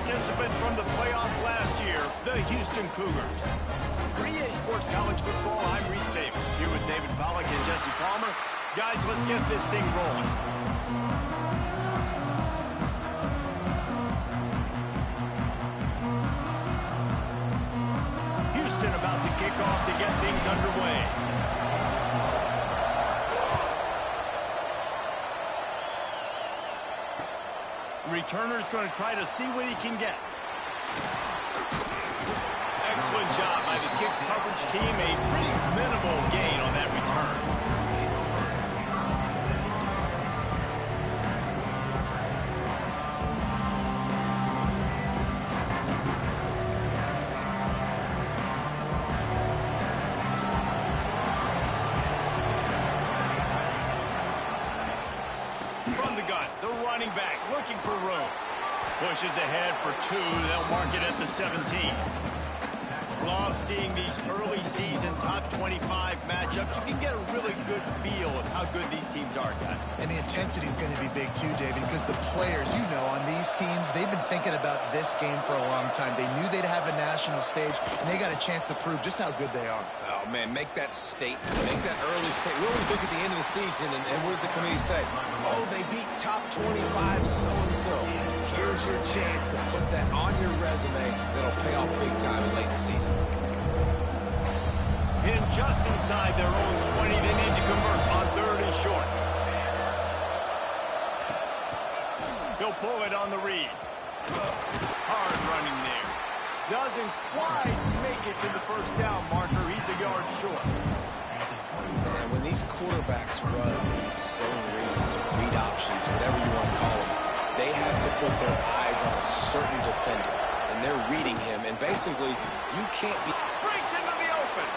participant from the playoffs last year, the Houston Cougars. For EA Sports College Football, I'm Reese Davis, here with David Pollack and Jesse Palmer. Guys, let's get this thing rolling. Houston about to kick off to get things underway. Returner's going to try to see what he can get. Excellent job by the kick coverage team. A pretty minimal gain on that return. From the gun, the running back looking for room. Pushes ahead for 2. They'll mark it at the 17. Love seeing these early season top 25 matchups. You can get a really good feel of how good these teams are, guys. And the intensity is going to be big too, David, because the players, you know, on these teams, they've been thinking about this game for a long time. They knew they'd have a national stage, and they got a chance to prove just how good they are. Oh, man, make that statement. Make that early statement. We always look at the end of the season, and what does the committee say? Oh, they beat top 25 so-and-so. Here's your chance to put that on your resume that'll pay off big time late in the season. In just inside their own 20, they need to convert on 3rd and short. He'll pull it on the read. Hard running there. Doesn't quite make it to the first down marker. He's a yard short. And when these quarterbacks run these zone reads, or read options, whatever you want to call them, they have to put their eyes on a certain defender. And they're reading him, and basically, you can't be... Breaks into the open.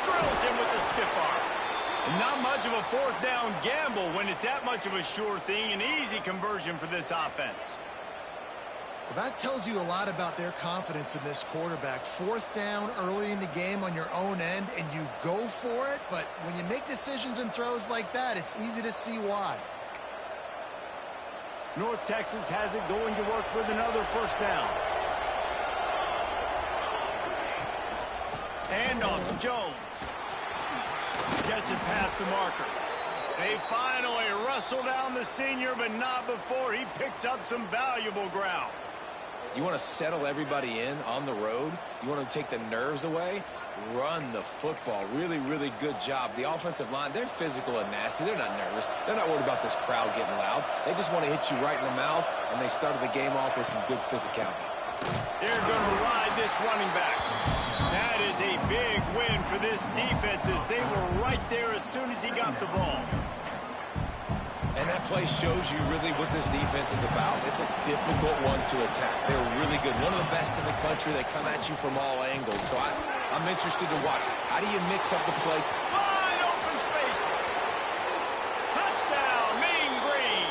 Drills him with a stiff arm. Not much of a 4th down gamble when it's that much of a sure thing. An easy conversion for this offense. Well, that tells you a lot about their confidence in this quarterback. 4th down early in the game on your own end, and you go for it. But when you make decisions and throws like that, it's easy to see why. North Texas has it going to work with another 1st down. And off to Jones. Gets it past the marker. They finally wrestle down the senior, but not before he picks up some valuable ground. You want to settle everybody in on the road? You want to take the nerves away? Run the football. Really, really good job. The offensive line, they're physical and nasty. They're not nervous. They're not worried about this crowd getting loud. They just want to hit you right in the mouth, and they started the game off with some good physicality. They're going to ride this running back. That is a big win for this defense as they were right there as soon as he got the ball. And that play shows you really what this defense is about. It's a difficult one to attack. They're really good. One of the best in the country. They come at you from all angles. So I'm interested to watch. How do you mix up the play? Wide open spaces. Touchdown, Mean Green.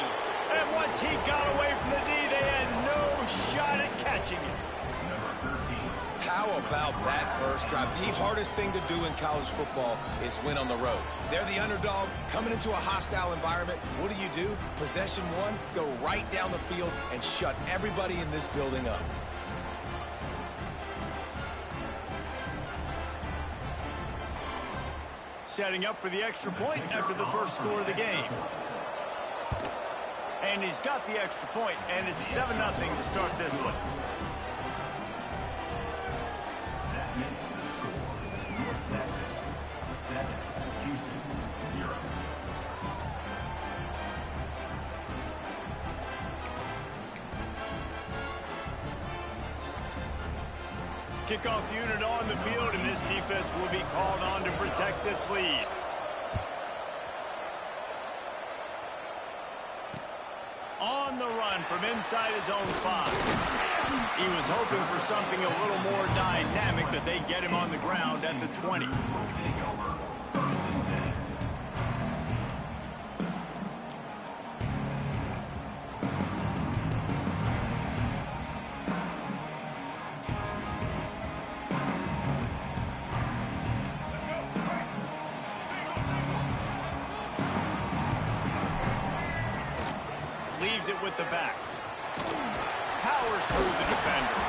And once he got away from the D, they had no shot at catching him. How about that first drive? The hardest thing to do in college football is win on the road. They're the underdog coming into a hostile environment. What do? Possession 1, go right down the field and shut everybody in this building up. Setting up for the extra point after the first score of the game. And he's got the extra point, and it's 7-0 to start this one. Kickoff unit on the field, and this defense will be called on to protect this lead. On the run from inside his own 5. He was hoping for something a little more dynamic, but they get him on the ground at the 20. Leaves it with the back. powers through the defender.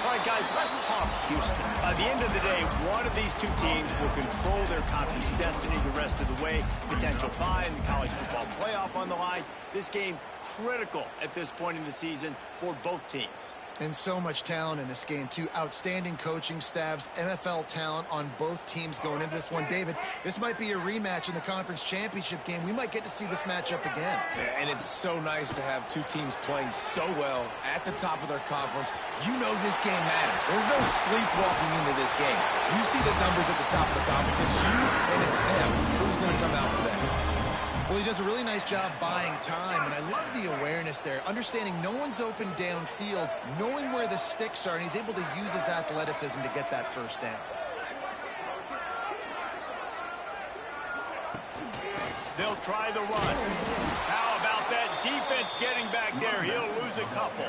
All right, guys, let's talk Houston. By the end of the day, one of these two teams will control their conference destiny the rest of the way. Potential bye in the college football playoff on the line. This game critical at this point in the season for both teams. And so much talent in this game, too. Outstanding coaching staffs, NFL talent on both teams going into this one. David, this might be a rematch in the conference championship game. We might get to see this matchup again. Yeah, and it's so nice to have two teams playing so well at the top of their conference. You know this game matters. There's no sleepwalking into this game. You see the numbers at the top of the conference. It's you and it's them. Who's going to come out today? Well, he does a really nice job buying time, and I love the awareness there, understanding no one's open downfield, knowing where the sticks are, and he's able to use his athleticism to get that first down. They'll try the run. How about that defense getting back there? He'll lose a couple.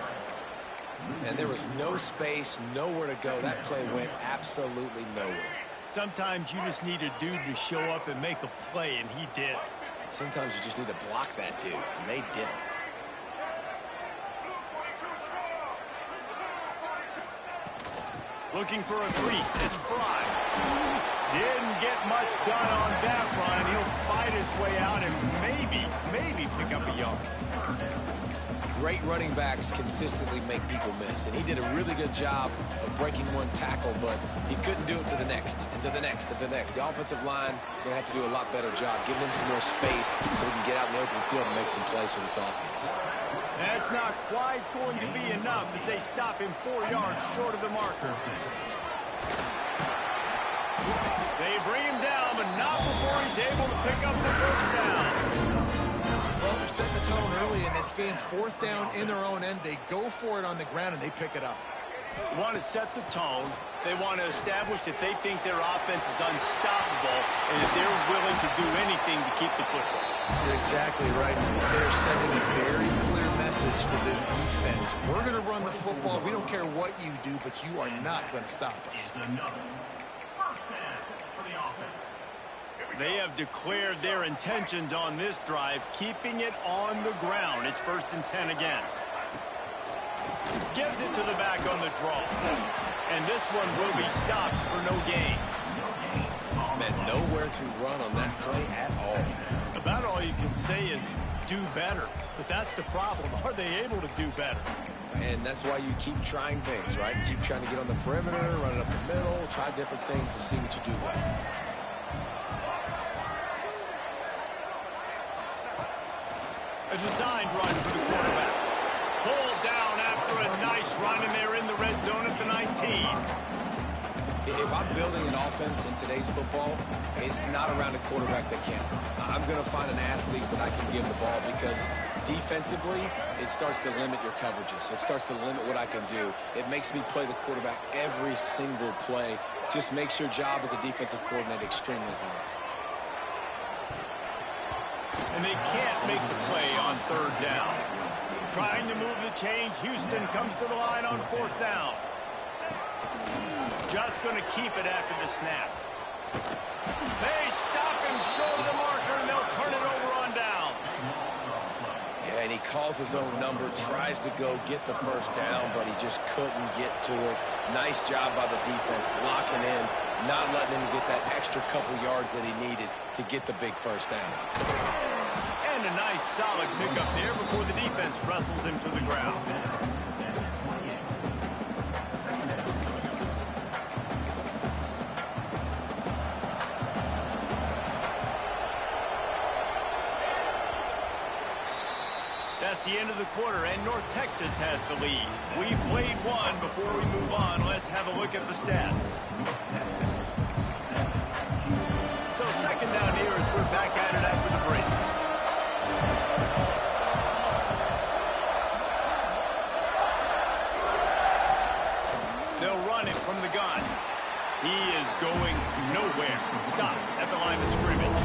And there was no space, nowhere to go. That play went absolutely nowhere. Sometimes you just need a dude to show up and make a play, and he did. Sometimes you just need to block that dude, and they didn't. Looking for a crease. It's Fry. Didn't get much done on that run. He'll fight his way out and maybe pick up a yard. Great running backs consistently make people miss, and he did a really good job of breaking one tackle, but he couldn't do it to the next, and to the next, and to the next. The offensive line going to have to do a lot better job, giving him some more space so he can get out in the open field and make some plays for this offense. That's not quite going to be enough as they stop him 4 yards short of the marker. They bring him down, but not before he's able to pick up the first down. Well, they're setting the tone early in this game. Fourth down in their own end. They go for it on the ground, and they pick it up. They want to set the tone. They want to establish that they think their offense is unstoppable and that they're willing to do anything to keep the football. You're exactly right, Luis. They're sending a very clear message to this defense. We're going to run the football. We don't care what you do, but you are not going to stop us. They have declared their intentions on this drive, keeping it on the ground. It's 1st and 10 again. Gives it to the back on the draw. And this one will be stopped for no gain. Man, nowhere to run on that play at all. About all you can say is do better. But that's the problem. Are they able to do better? And that's why you keep trying things, right? Keep trying to get on the perimeter, run it up the middle, try different things to see what you do well. A designed run for the quarterback. Pulled down after a nice run, and they're in the red zone at the 19. If I'm building an offense in today's football, it's not around a quarterback that can't run. I'm going to find an athlete that I can give the ball because defensively, it starts to limit your coverages. It starts to limit what I can do. It makes me play the quarterback every single play. Just makes your job as a defensive coordinator extremely hard. And they can't make the play on 3rd down. Trying to move the chains. Houston comes to the line on 4th down. Just going to keep it after the snap. They stop him short of the marker, and they'll turn it over on down. Yeah, and he calls his own number, tries to go get the first down, but he just couldn't get to it. Nice job by the defense, locking in, not letting him get that extra couple yards that he needed to get the big first down. And a nice solid pickup there before the defense wrestles him to the ground. That's the end of the quarter, and North Texas has the lead. We've played one. Before we move on, let's have a look at the stats. So 2nd down here as we're back at it after the break. They'll run it from the gun. He is going nowhere. Stop at the line of scrimmage.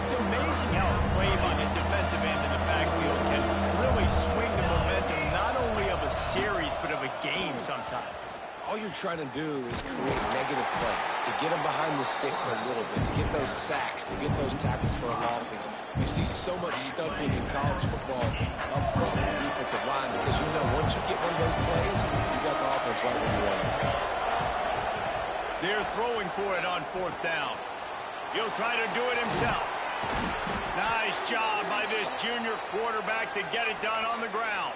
It's amazing how a play by a defensive end in the backfield can really swing the momentum not only of a series but of a game sometimes. All you're trying to do is create negative plays, to get them behind the sticks a little bit, to get those sacks, to get those tackles for losses. You see so much stunting in college football up front with the defensive line because you know once you get one of those plays, you got the offense right where you want it. They're throwing for it on 4th down. He'll try to do it himself. Nice job by this junior quarterback to get it done on the ground.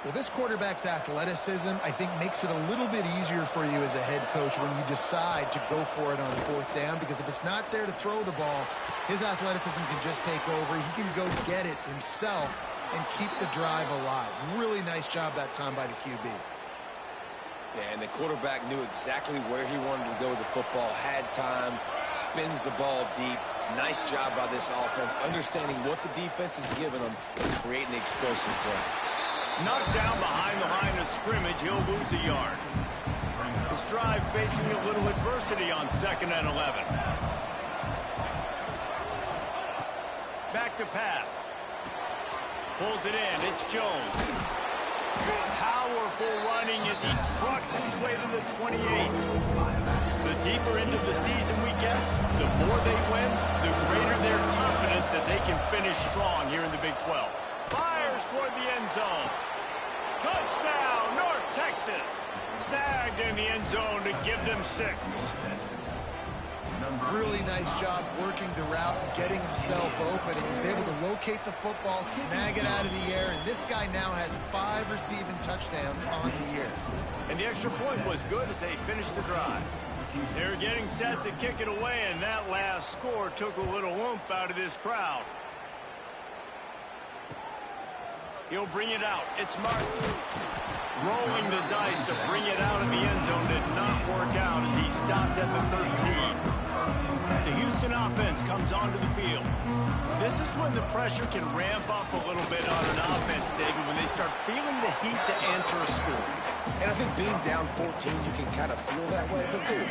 Well, this quarterback's athleticism, I think, makes it a little bit easier for you as a head coach when you decide to go for it on 4th down, because if it's not there to throw the ball, his athleticism can just take over. He can go get it himself and keep the drive alive. Really nice job that time by the QB. Yeah, and the quarterback knew exactly where he wanted to go with the football, had time, spins the ball deep. Nice job by this offense, understanding what the defense is giving them and creating the explosive play. Knocked down behind the line of scrimmage, he'll lose a yard. This drive facing a little adversity on 2nd and 11. Back to pass. Pulls it in, it's Jones. Powerful running as he trucks his way to the 28. The deeper into the season we get, the more they win, the greater their confidence that they can finish strong here in the Big 12. Fires toward the end zone. Touchdown, North Texas. Snagged in the end zone to give them 6. Really nice job working the route and getting himself open. He was able to locate the football, snag it out of the air, and this guy now has 5 receiving touchdowns on the year. And the extra point was good as they finished the drive. They're getting set to kick it away, and that last score took a little oomph out of this crowd. He'll bring it out. It's Martin. Rolling the dice to bring it out of the end zone did not work out as he stopped at the 13. The Houston offense comes onto the field. This is when the pressure can ramp up a little bit on an offense, David, when they start feeling the heat to answer a score. And I think being down 14, you can kind of feel that way. But, dude,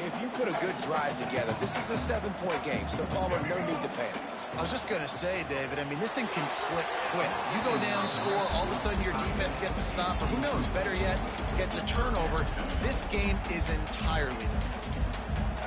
if you put a good drive together, this is a 7-point game, so Palmer, no need to panic. I was just going to say, David, I mean, this thing can flip quick. You go down, score, all of a sudden your defense gets a stop, or who knows, better yet, gets a turnover. This game is entirely different.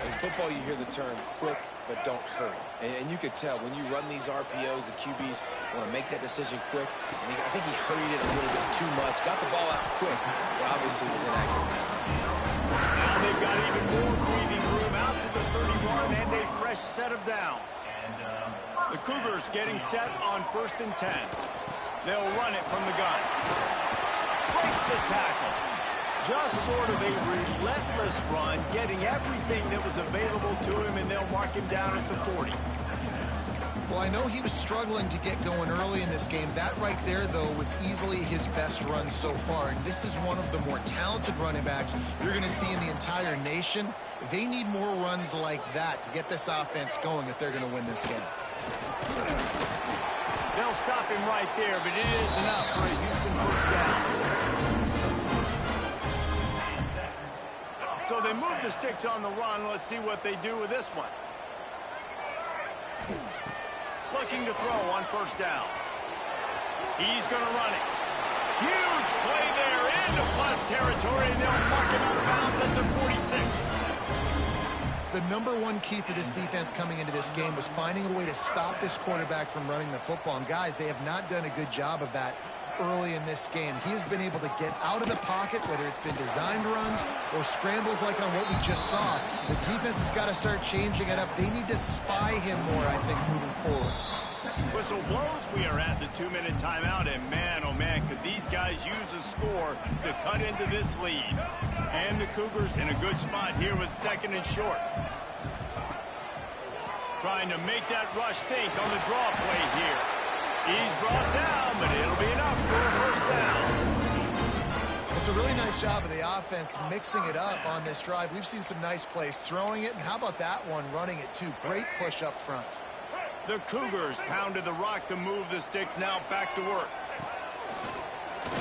In football, you hear the term quick, but don't hurry. And you could tell when you run these RPOs, the QBs want to make that decision quick. And I think he hurried it a little bit too much, got the ball out quick, but obviously was inaccurate response. Now they've got even more breathing room out to the 31 and a fresh set of downs. The Cougars getting set on 1st and 10. They'll run it from the gun. Breaks the tackle. Just sort of a relentless run, getting everything that was available to him, and they'll mark him down at the 40. Well, I know he was struggling to get going early in this game. That right there, though, was easily his best run so far. And this is one of the more talented running backs you're going to see in the entire nation. They need more runs like that to get this offense going if they're going to win this game. They'll stop him right there, but it is enough for a Houston 1st down. So they move the sticks on the run. Let's see what they do with this one. Looking to throw on 1st down. He's going to run it. Huge play there into plus territory, and they'll mark him out of bounds at the 46. The #1 key for this defense coming into this game was finding a way to stop this quarterback from running the football. And guys, they have not done a good job of that early in this game. He has been able to get out of the pocket, whether it's been designed runs or scrambles like on what we just saw. The defense has got to start changing it up. They need to spy him more, I think, moving forward. Whistle blows. We are at the 2-minute timeout, and man, oh man, could these guys use a score to cut into this lead. And the Cougars in a good spot here with 2nd and short. Trying to make that rush think on the draw play here. He's brought down, but it'll be enough for a 1st down. It's a really nice job of the offense mixing it up on this drive. We've seen some nice plays throwing it, and how about that one running it too? Great push up front. The Cougars pounded the rock to move the sticks, now back to work.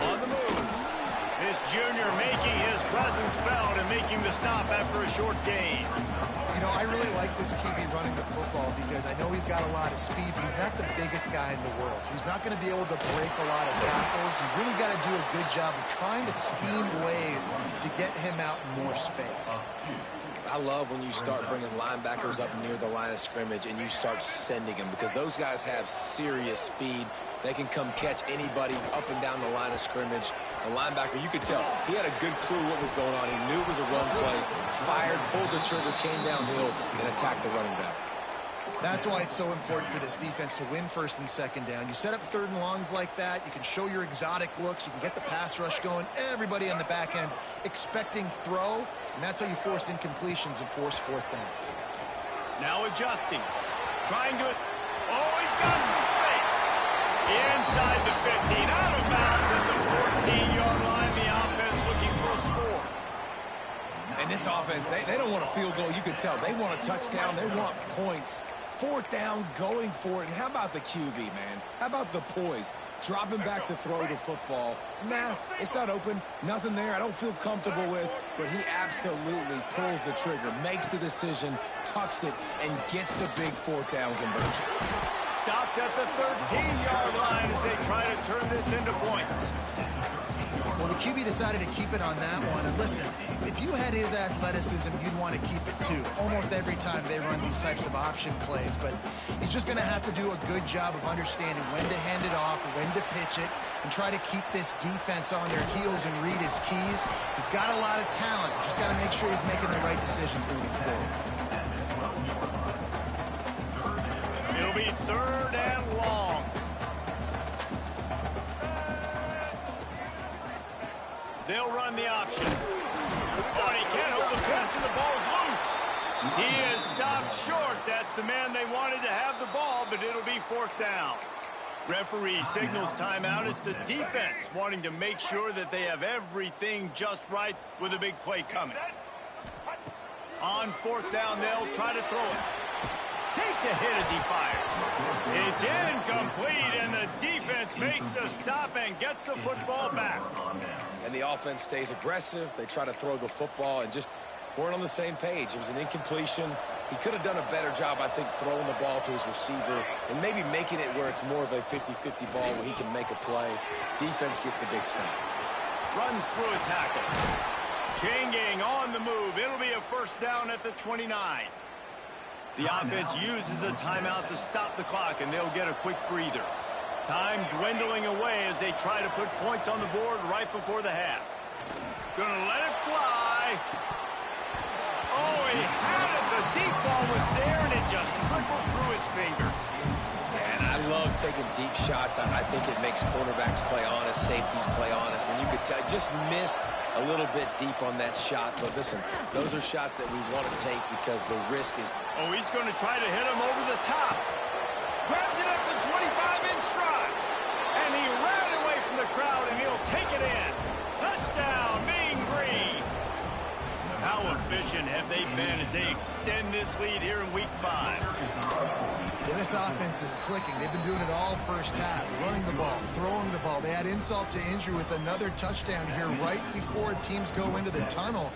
On the move. This junior making his presence felt and making the stop after a short gain. You know, I really like this QB running the football because I know he's got a lot of speed, but he's not the biggest guy in the world. So he's not going to be able to break a lot of tackles. You really got to do a good job of trying to scheme ways to get him out in more space. I love when you start bringing linebackers up near the line of scrimmage and you start sending them because those guys have serious speed. They can come catch anybody up and down the line of scrimmage. The linebacker, you could tell, he had a good clue what was going on. He knew it was a run play, fired, pulled the trigger, came downhill, and attacked the running back. That's why it's so important for this defense to win first and second down. You set up third and longs like that. You can show your exotic looks. You can get the pass rush going. Everybody on the back end expecting throw, and that's how you force incompletions and force fourth downs. Now adjusting. Trying to... Oh, he's got some space. Inside the 15. Out of bounds at the 14-yard line. The offense looking for a score. And this offense, they don't want a field goal. You can tell. They want a touchdown. They want points. Fourth down, going for it. And how about the QB, man? How about the poise? Dropping back to throw the football. Nah, it's not open. Nothing there I don't feel comfortable with. But he absolutely pulls the trigger, makes the decision, tucks it, and gets the big fourth down conversion. Stopped at the 13-yard line as they try to turn this into points. Well, the QB decided to keep it on that one. And listen, if you had his athleticism, you'd want to keep it too. Almost every time they run these types of option plays. But he's just going to have to do a good job of understanding when to hand it off, when to pitch it, and try to keep this defense on their heels and read his keys. He's got a lot of talent. He's got to make sure he's making the right decisions moving forward. It'll be third and long. They'll run the option. Oh, he can't hold the pitch, and the ball's loose. He is stopped short. That's the man they wanted to have the ball, but it'll be fourth down. Referee signals timeout. It's the defense wanting to make sure that they have everything just right with a big play coming. On fourth down, they'll try to throw it. Takes a hit as he fires. It's incomplete, and the defense makes a stop and gets the football back. And the offense stays aggressive. They try to throw the football and just weren't on the same page. It was an incompletion. He could have done a better job, I think, throwing the ball to his receiver and maybe making it where it's more of a 50-50 ball where he can make a play. Defense gets the big stop. Runs through a tackle. Chain gang on the move. It'll be a first down at the 29. The offense uses a timeout to stop the clock, and they'll get a quick breather. Time dwindling away as they try to put points on the board right before the half. Gonna let it fly. Oh, he had it. The deep ball was there, and it just trickled through his fingers. Yeah, and I love taking deep shots. I think it makes cornerbacks play honest, safeties play honest, and you could tell just missed a little bit deep on that shot. But listen, those are shots that we want to take because the risk is... Oh, he's going to try to hit him over the top. Grabs it at the 25-inch stride. And he ran away from the crowd, and he'll take it in. Touchdown, Mean Green. How efficient have they been as they extend this lead here in Week 5? Well, this offense is clicking. They've been doing it all first half. Running the ball, throwing the ball. They add insult to injury with another touchdown here right before teams go into the tunnel.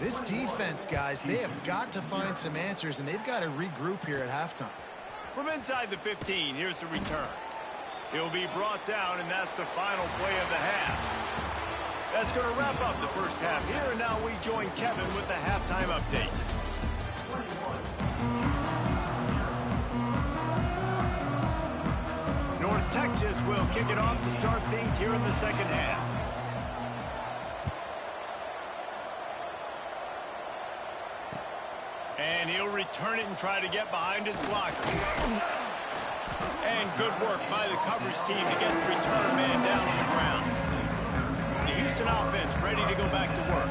This defense, guys, they have got to find some answers, and they've got to regroup here at halftime. From inside the 15, here's the return. He'll be brought down, and that's the final play of the half. That's going to wrap up the first half here, and now we join Kevin with the halftime update. North Texas will kick it off to start things here in the second half. And he'll return it and try to get behind his blockers. And good work by the coverage team to get the return man down on the ground. The Houston offense ready to go back to work.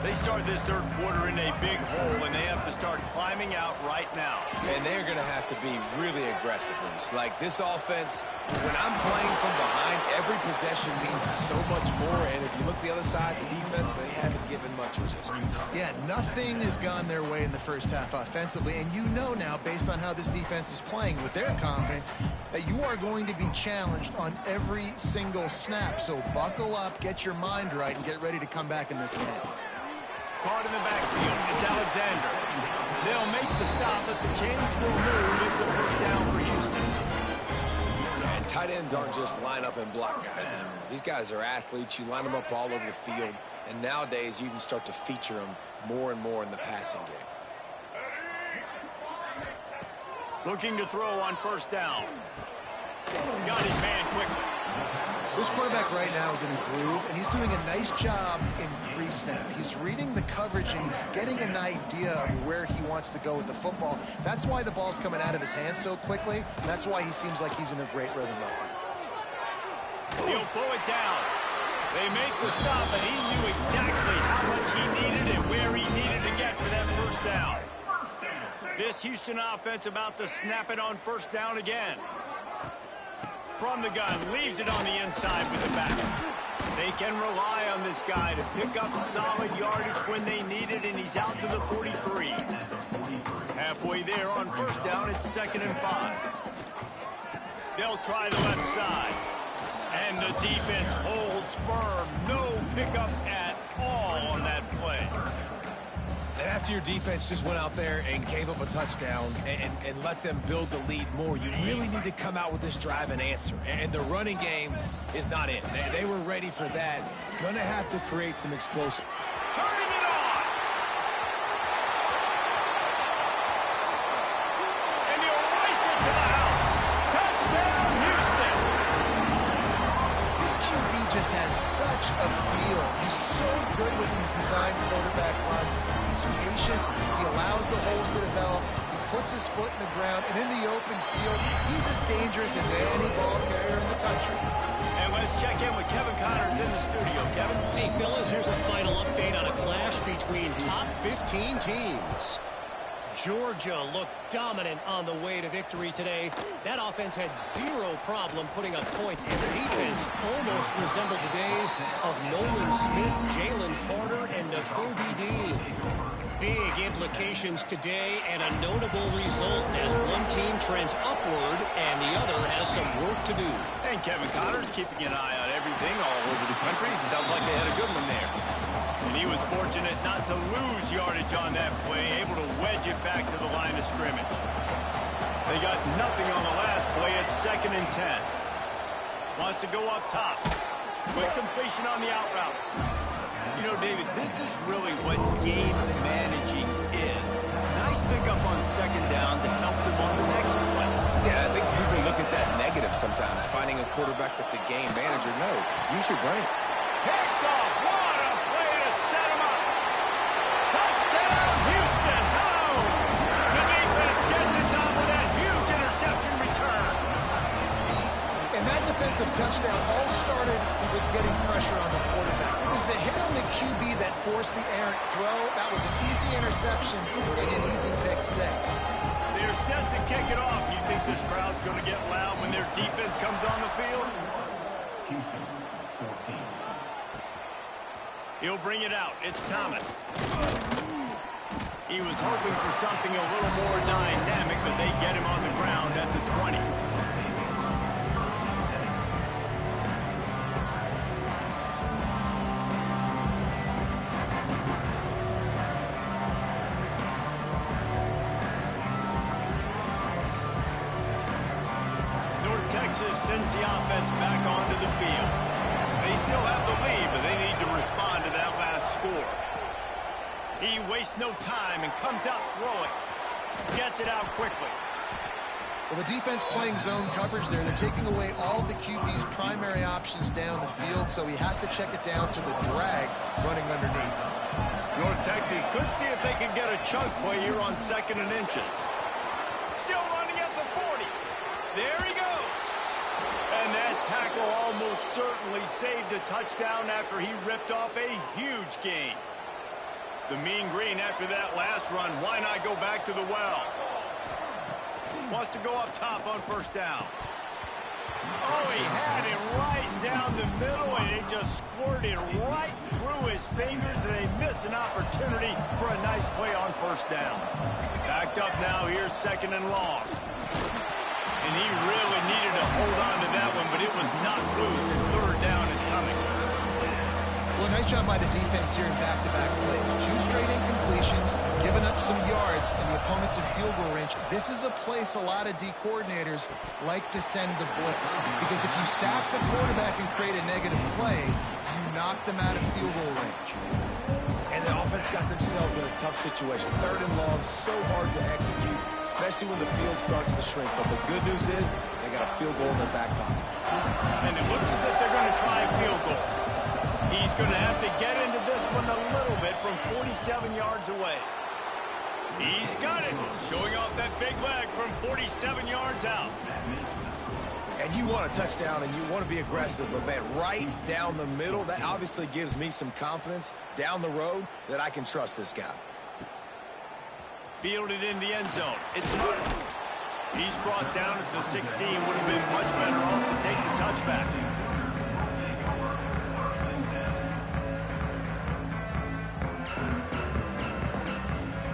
They start this third quarter in a big hole, and they have to start climbing out right now. And they're going to have to be really aggressive. Like this offense, when I'm playing from behind, every possession means so much more. And if you look the other side, the defense, they haven't given much resistance. Yeah, nothing has gone their way in the first half offensively. And you know now, based on how this defense is playing with their confidence, that you are going to be challenged on every single snap. So buckle up, get your mind right, and get ready to come back in this game. Caught in the backfield. It's Alexander. They'll make the stop, but the chains will move. It's a first down for Houston. And tight ends aren't just line up and block guys anymore. These guys are athletes. You line them up all over the field. And nowadays, you can start to feature them more and more in the passing game. Looking to throw on first down. Got his man quickly. This quarterback right now is in a groove, and he's doing a nice job in pre-snap. He's reading the coverage, and he's getting an idea of where he wants to go with the football. That's why the ball's coming out of his hands so quickly. That's why he seems like he's in a great rhythm right now. He'll pull it down. They make the stop, but he knew exactly how much he needed and where he needed to get for that first down. This Houston offense about to snap it on first down again. From the gun, leaves it on the inside with the back. They can rely on this guy to pick up solid yardage when they need it, and he's out to the 43. Halfway there on first down, it's 2nd and 5. They'll try the left side. And the defense holds firm. No pickup at all on that play. And after your defense just went out there and gave up a touchdown and let them build the lead more, you really need to come out with this drive and answer. And the running game is not in. They were ready for that. Gonna have to create some explosive. Turning it on! And he'll race it to the house. Touchdown, Houston! This QB just has such a feel. He's so good with these designed quarterback runs. He's patient. He allows the holes to develop. He puts his foot in the ground. And in the open field, he's as dangerous as any ball carrier in the country. And let's check in with Kevin Connors in the studio. Kevin? Hey, fellas, here's a final update on a clash between top 15 teams. Georgia looked dominant on the way to victory today. That offense had zero problem putting up points, and the defense almost resembled the days of Nolan Smith, Jalen Carter, and Nakobe Dean. Big implications today, and a notable result as one team trends upward and the other has some work to do. And Kevin Connors keeping an eye on everything all over the country. Sounds like they had a good one there. And he was fortunate not to lose yardage on that play, able to wedge it back to the line of scrimmage. They got nothing on the last play. It's 2nd and 10. Wants to go up top. Quick completion on the out route. You know, David, this is really what game managing is. Nice pickup on 2nd down to help them on the next play. Yeah, I think people look at that negative sometimes, finding a quarterback that's a game manager. No, use your brain. Picked off. What a play to set him up. Touchdown, Houston. Home. The defense gets it done with that huge interception return. And that defensive touchdown all started with getting pressure on the quarterback. It was the hit on the QB that forced the errant throw. That was an easy interception and an easy pick six. They're set to kick it off. You think this crowd's going to get loud when their defense comes on the field? He'll bring it out. It's Thomas. He was hoping for something a little more dynamic, but they get him on the ground at the 20. North Texas sends the offense back onto the field. They still have the lead, but they need to respond to that last score. He wastes no time and comes out throwing. Gets it out quickly. Well, the defense playing zone coverage there. They're taking away all of the QB's primary options down the field, so he has to check it down to the drag running underneath. North Texas could see if they can get a chunk play here on 2nd and inches. Still running at the 40. There he goes. And that tackle almost certainly saved a touchdown after he ripped off a huge gain. The mean green after that last run. Why not go back to the well? Wants to go up top on first down. Oh, he had it right down the middle, and it just squirted right through his fingers, and they miss an opportunity for a nice play on first down. Backed up now, here's 2nd and long. And he really needed to hold on to that one, but it was not loose, and 3rd down is coming. Well, nice job by the defense here in back-to-back plays. 2 straight incompletions, giving up some yards, and the opponent's in field goal range. This is a place a lot of D coordinators like to send the blitz, because if you sack the quarterback and create a negative play, you knock them out of field goal range. And the offense got themselves in a tough situation. 3rd and long, so hard to execute, especially when the field starts to shrink. But the good news is they got a field goal in their back pocket. And it looks as if they're going to try a field goal. He's going to have to get into this one a little bit from 47 yards away. He's got it. Showing off that big leg from 47 yards out. And you want a touchdown and you want to be aggressive, but man, right down the middle, that obviously gives me some confidence down the road that I can trust this guy. Fielded in the end zone. It's not. He's brought down at the 16. Would have been much better off to take the touchback.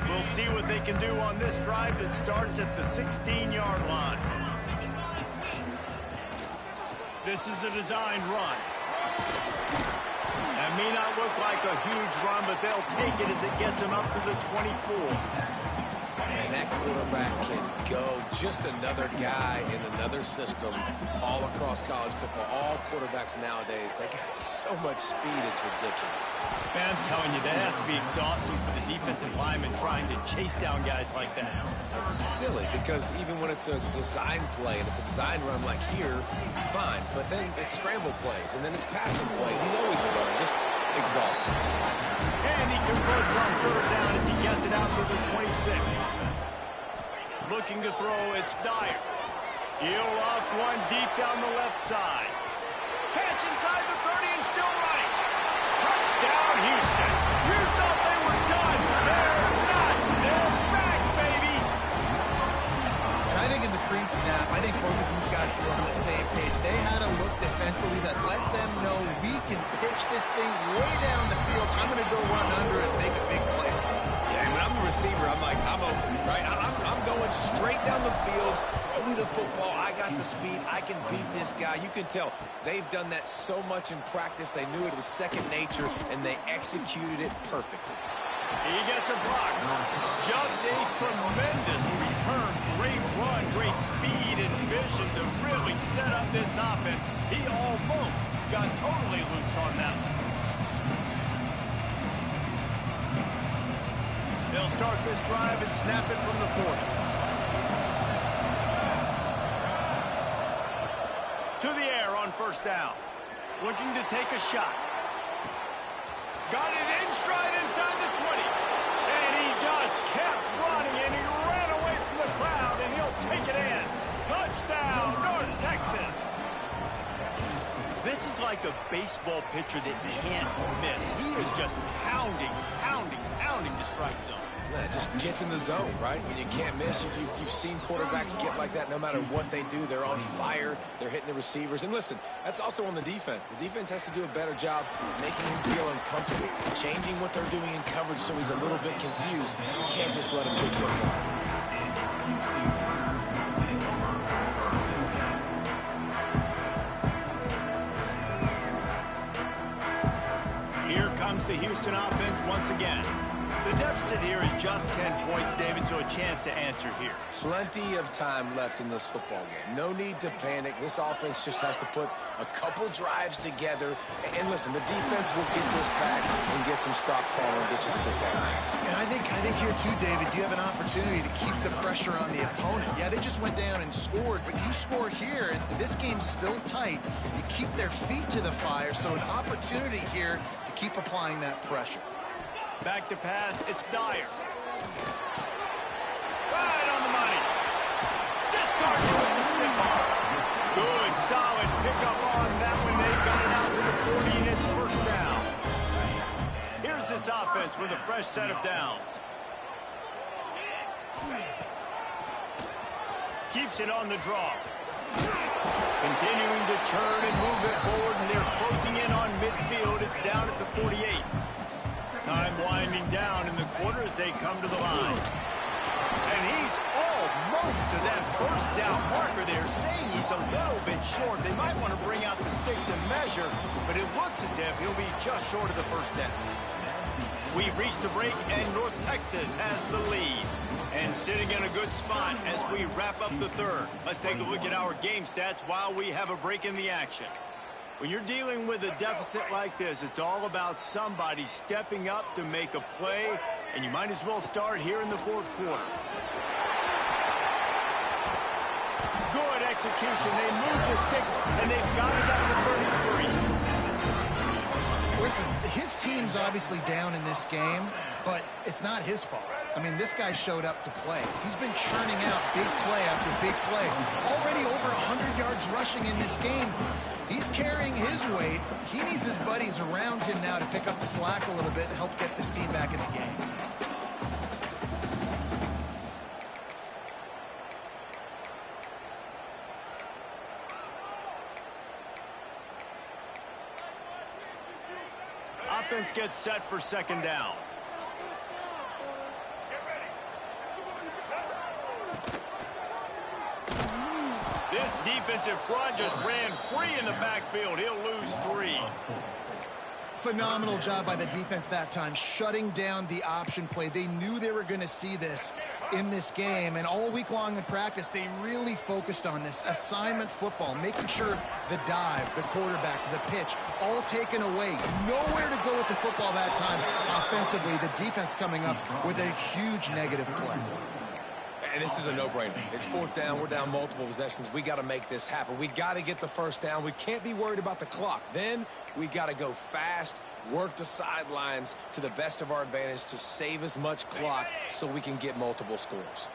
We'll see what they can do on this drive that starts at the 16-yard line. This is a designed run. That may not look like a huge run, but they'll take it as it gets them up to the 24. And that quarterback can go. Just another guy in another system all across college football. All quarterbacks nowadays, they got so much speed, it's ridiculous. Man, I'm telling you, that has to be exhausting for the defensive lineman trying to chase down guys like that. It's silly because even when it's a design play and it's a design run like here, fine. But then it's scramble plays and then it's passing plays. He's always running, just exhausting. And he converts on 3rd down as he gets it out to the 26. Looking to throw, it's Dyer. He'll off one deep down the left side. Catch inside the 30 and still running. Touchdown, Houston. You thought they were done. They're not. They're back, baby. And I think in the pre-snap, I think both of these guys were on the same page. They had a look defensively that let them know we can pitch this thing way down the field. I'm going to go run under and make a big play. Yeah, when I'm the receiver, I'm like, I'm open, right? I'm going straight down the field. Throw me the football. I got the speed. I can beat this guy. You can tell they've done that so much in practice. They knew it was second nature, and they executed it perfectly. He gets a block. Just a tremendous return. Great run, great speed and vision to really set up this offense. He almost got totally loose on that one. They'll start this drive and snap it from the 40. To the air on 1st down. Looking to take a shot. Got it in stride inside the 20. And he just kept running, and he ran away from the crowd, and he'll take it in. Touchdown, North Texas. This is like a baseball pitcher that can't miss. He is just pounding the strike zone. Yeah, it just gets in the zone, right? When you can't miss, you've seen quarterbacks get like that no matter what they do. They're on fire. They're hitting the receivers. And listen, that's also on the defense. The defense has to do a better job making him feel uncomfortable, changing what they're doing in coverage so he's a little bit confused. You can't just let him pick you apart. Here comes the Houston offense once again. The deficit here is just 10 points, David, so a chance to answer here. Plenty of time left in this football game. No need to panic. This offense just has to put a couple drives together. And listen, the defense will get this back and get some stops falling and get you the football game. And I think here too, David, you have an opportunity to keep the pressure on the opponent. Yeah, they just went down and scored, but you score here, and this game's still tight. You keep their feet to the fire, so an opportunity here to keep applying that pressure. Back to pass, it's Dyer. Right on the money. Discards it with the stiff arm. Good, solid pickup on that one. They got it out to the 40, and it's 1st down. Here's this offense with a fresh set of downs. Keeps it on the draw. Continuing to turn and move it forward, and they're closing in on midfield. It's down at the 48. Time winding down in the quarter as they come to the line. And he's almost to that 1st down marker there, saying he's a little bit short. They might want to bring out the sticks and measure, but it looks as if he'll be just short of the first down. We've reached the break, and North Texas has the lead. And sitting in a good spot as we wrap up the third. Let's take a look at our game stats while we have a break in the action. When you're dealing with a deficit like this, it's all about somebody stepping up to make a play, and you might as well start here in the fourth quarter. Good execution. They move the sticks, and they've got it up to 33. Listen, his team's obviously down in this game, but it's not his fault. I mean, this guy showed up to play. He's been churning out big play after big play. Already over 100 yards rushing in this game. He's carrying his weight. He needs his buddies around him now to pick up the slack a little bit and help get this team back in the game. Offense gets set for second down. This defensive front just ran free in the backfield. He'll lose 3. Phenomenal job by the defense that time, shutting down the option play. They knew they were going to see this in this game, and all week long in practice, they really focused on this assignment football, making sure the dive, the quarterback, the pitch, all taken away. Nowhere to go with the football that time offensively. The defense coming up with a huge negative play. And this is a no-brainer. It's fourth down. We're down multiple possessions. We got to make this happen. We got to get the first down. We can't be worried about the clock. Then we got to go fast, work the sidelines to the best of our advantage to save as much clock so we can get multiple scores.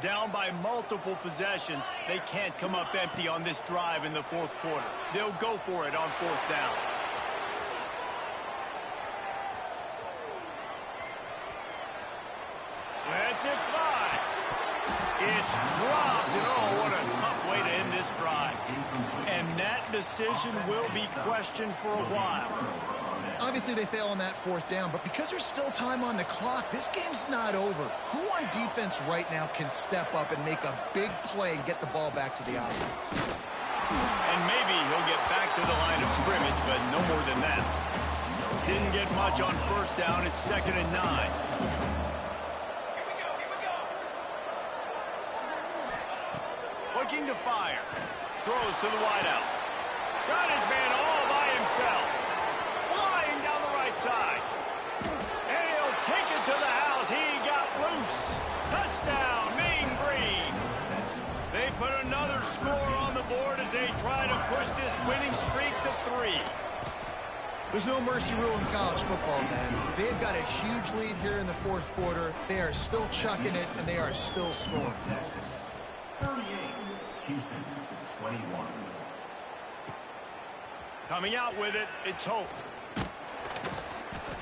Down by multiple possessions, they can't come up empty on this drive in the fourth quarter. They'll go for it on fourth down. Let's it fly. It's dropped, and oh, what a tough way to end this drive. And that decision will be questioned for a while. Obviously, they fail on that fourth down, but because there's still time on the clock, this game's not over. Who on defense right now can step up and make a big play and get the ball back to the offense? And maybe he'll get back to the line of scrimmage, but no more than that. Didn't get much on first down. It's 2nd and 9. Looking to fire. Throws to the wideout. Got his man all by himself. Flying down the right side. And he'll take it to the house. He got loose. Touchdown, Mean Green. They put another score on the board as they try to push this winning streak to 3. There's no mercy rule in college football, man. They've got a huge lead here in the fourth quarter. They are still chucking it, and they are still scoring. 38, Houston, 21. Coming out with it, it's Hope.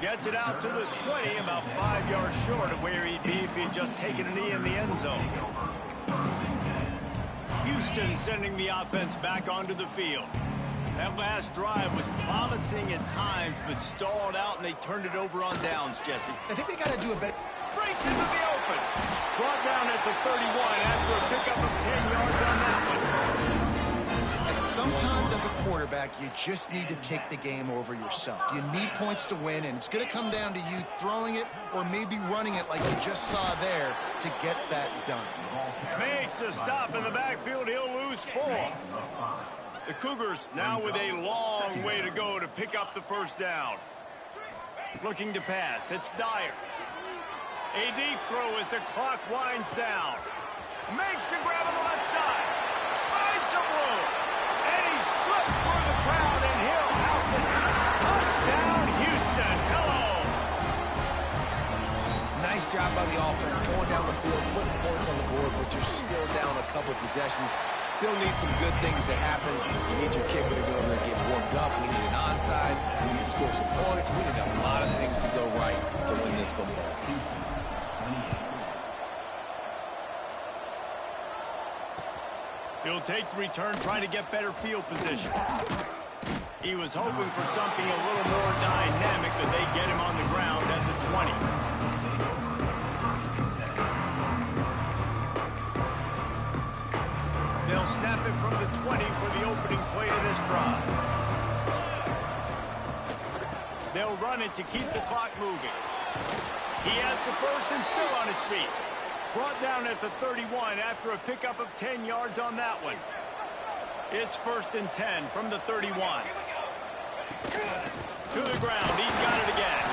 Gets it out to the 20, about 5 yards short of where he'd be if he'd just taken a knee in the end zone. Houston sending the offense back onto the field. That last drive was promising at times, but stalled out, and they turned it over on downs, Jesse. I think they got to do a better... Breaks into the open. Brought down at the 31 after a pickup of 10 yards on that one. Sometimes as a quarterback, you just need to take the game over yourself. You need points to win, and it's going to come down to you throwing it or maybe running it like you just saw there to get that done. Makes a stop in the backfield. He'll lose 4. The Cougars now with a long way to go to pick up the first down. Looking to pass. It's Dyer. A deep throw as the clock winds down. Makes the grab on the left side. Finds some room. And he slipped through the crowd, and he'll house it. Touchdown, Houston. Hello. Nice job by the offense going down the field, putting points on the board, but you're still down a couple of possessions. Still need some good things to happen. You need your kicker to go in there and get warmed up. We need an onside. We need to score some points. We need a lot of things to go right to win this football game. He'll take the return, trying to get better field position. He was hoping for something a little more dynamic, that they get him on the ground at the 20. They'll snap it from the 20 for the opening play of this drive. They'll run it to keep the clock moving. He has the first and still on his feet. Brought down at the 31 after a pickup of 10 yards on that one. It's 1st and 10 from the 31. To the ground. He's got it again.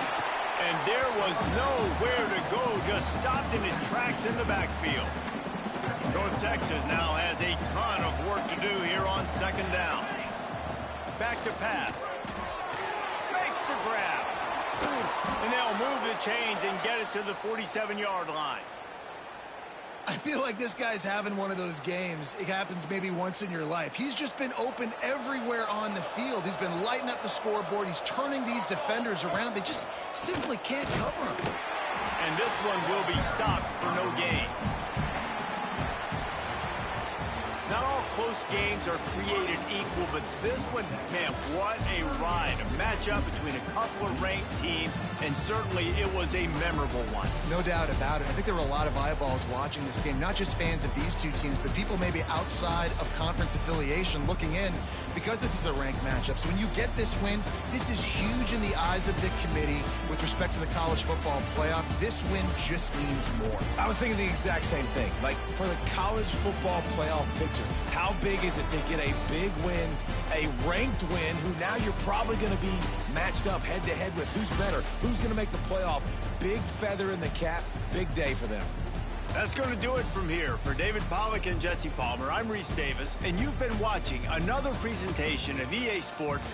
And there was nowhere to go. Just stopped in his tracks in the backfield. North Texas now has a ton of work to do here on 2nd down. Back to pass. Makes the grab. And they'll move the chains and get it to the 47-yard line. I feel like this guy's having one of those games. It happens maybe once in your life. He's just been open everywhere on the field. He's been lighting up the scoreboard. He's turning these defenders around. They just simply can't cover him. And this one will be stopped for no gain. Not all close games are created equal, but this one, man, what a ride. A matchup between a couple of ranked teams, and certainly it was a memorable one. No doubt about it. I think there were a lot of eyeballs watching this game, not just fans of these two teams, but people maybe outside of conference affiliation looking in because this is a ranked matchup. So when you get this win, this is huge in the eyes of the committee with respect to the college football playoff. This win just means more. I was thinking the exact same thing. Like, for the college football playoff picture, how big is it to get a big win, a ranked win, who now you're probably going to be matched up head-to-head with who's better, who's going to make the playoff. Big feather in the cap, big day for them. That's going to do it from here. For David Pollack and Jesse Palmer, I'm Reese Davis, and you've been watching another presentation of EA Sports